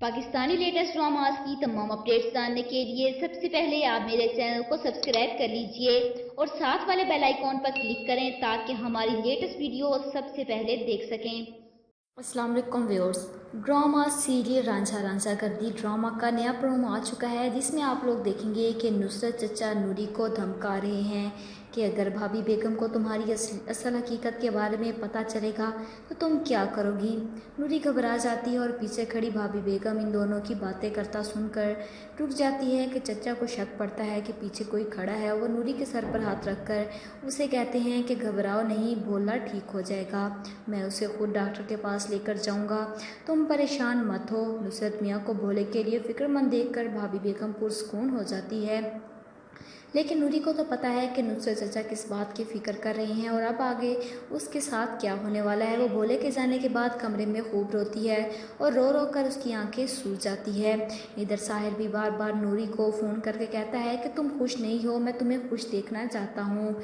Pakistani latest dramas की तमाम updates जानने के लिए सबसे पहले आप मेरे चैनल को सब्सक्राइब कर लीजिए और साथ वाले बेल आइकॉन पर क्लिक करें ताकि हमारी लेटेस्ट वीडियो सबसे पहले देख सकें। अस्सलाम वालेकुम viewers, drama serial Ranjha Ranjha कर दी ड्रामा का नया प्रोमो आ चुका है, जिसमें आप लोग देखेंगे कि नुसरत चचा नूरी को धमका रहे हैं कि अगर भाभी बेगम को तुम्हारी असल हकीकत के बारे में पता चलेगा तो तुम क्या करोगी। नूरी घबरा जाती है और पीछे खड़ी भाभी बेगम इन दोनों की बातें करता सुनकर रुक जाती है कि चचा को शक पड़ता है कि पीछे कोई खड़ा है। वो नूरी के सर पर हाथ रखकर उसे कहते हैं कि घबराओ नहीं, भोला ठीक हो जाएगा, मैं उसे खुद डॉक्टर के पास लेकर जाऊंगा, तुम परेशान मत हो। नुसरत मियाँ को भोले के लिए फिक्रमंद देखकर भाभी बेगम पुरसुकून हो जाती है, लेकिन नूरी को तो पता है कि नुसरत चचा किस बात की फ़िक्र कर रहे हैं और अब आगे उसके साथ क्या होने वाला है। वो भोले के जाने के बाद कमरे में खूब रोती है और रो रो कर उसकी आंखें सूज जाती है। इधर साहिर भी बार बार नूरी को फ़ोन करके कहता है कि तुम खुश नहीं हो, मैं तुम्हें खुश देखना चाहता हूँ।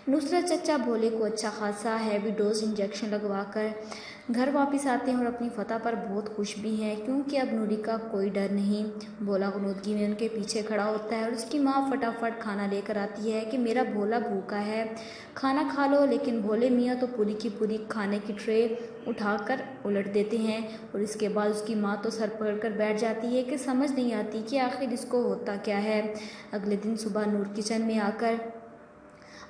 नुसरत चचा भोले को अच्छा खासा हैवी डोज इंजेक्शन लगवा कर घर वापस आते हैं और अपनी फतह पर बहुत खुश भी हैं, क्योंकि अब नूरी का कोई डर नहीं। भोला गुनूदगी में उनके पीछे खड़ा होता है और उसकी माँ फटाफट खाना लेकर आती है कि मेरा भोला भूखा है, खाना खा लो। लेकिन भोले मियाँ तो पूरी की पूरी खाने की ट्रे उठाकर उलट देते हैं और इसके बाद उसकी माँ तो सर पकड़ कर बैठ जाती है कि समझ नहीं आती कि आखिर इसको होता क्या है। अगले दिन सुबह नूर किचन में आकर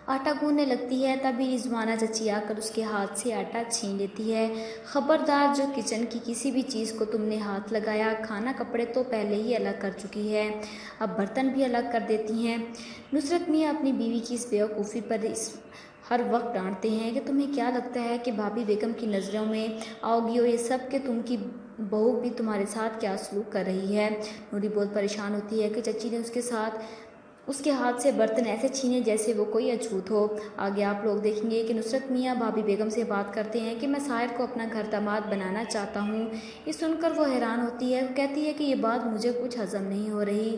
आटा गूंदने लगती है, तभी रिजवाना चची आकर उसके हाथ से आटा छीन लेती है। खबरदार, जो किचन की किसी भी चीज़ को तुमने हाथ लगाया, खाना कपड़े तो पहले ही अलग कर चुकी है, अब बर्तन भी अलग कर देती हैं। नुसरत मियाँ अपनी बीवी की इस बेवकूफ़ी पर हर वक्त डांटते हैं कि तुम्हें क्या लगता है कि भाभी बेगम की नज़रों में आओगी और ये सब कि तुमकी बहू भी तुम्हारे साथ क्या सलूक कर रही है। नूरी बहुत परेशान होती है कि चची ने उसके हाथ से बर्तन ऐसे छीने जैसे वो कोई अछूत हो। आगे आप लोग देखेंगे कि नुसरत मियाँ भाभी बेगम से बात करते हैं कि मैं साहिर को अपना घर दामाद बनाना चाहता हूँ। ये सुनकर वो हैरान होती है, वो कहती है कि ये बात मुझे कुछ हजम नहीं हो रही।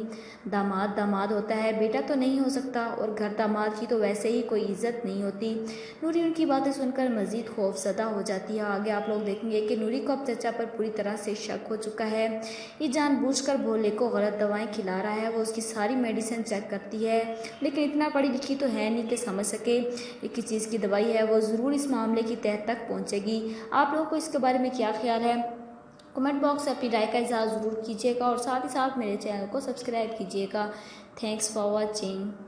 दामाद दामाद होता है, बेटा तो नहीं हो सकता, और घर दामाद की तो वैसे ही कोई इज्जत नहीं होती। नूरी उनकी बातें सुनकर मज़ीद खौफजदा हो जाती है। आगे आप लोग देखेंगे कि नूरी को अब चचा पर पूरी तरह से शक हो चुका है। ये जानबूझकर भोले को गलत दवाएँ खिला रहा है। वो उसकी सारी मेडिसिन चेक करती है, लेकिन इतना पढ़ी लिखी तो है नहीं कि समझ सके ये किस चीज़ की दवाई है। वो ज़रूर इस मामले की तह तक पहुंचेगी। आप लोगों को इसके बारे में क्या ख्याल है? कमेंट बॉक्स से अपनी राय का इज़हार ज़रूर कीजिएगा और साथ ही साथ मेरे चैनल को सब्सक्राइब कीजिएगा। Thanks for watching.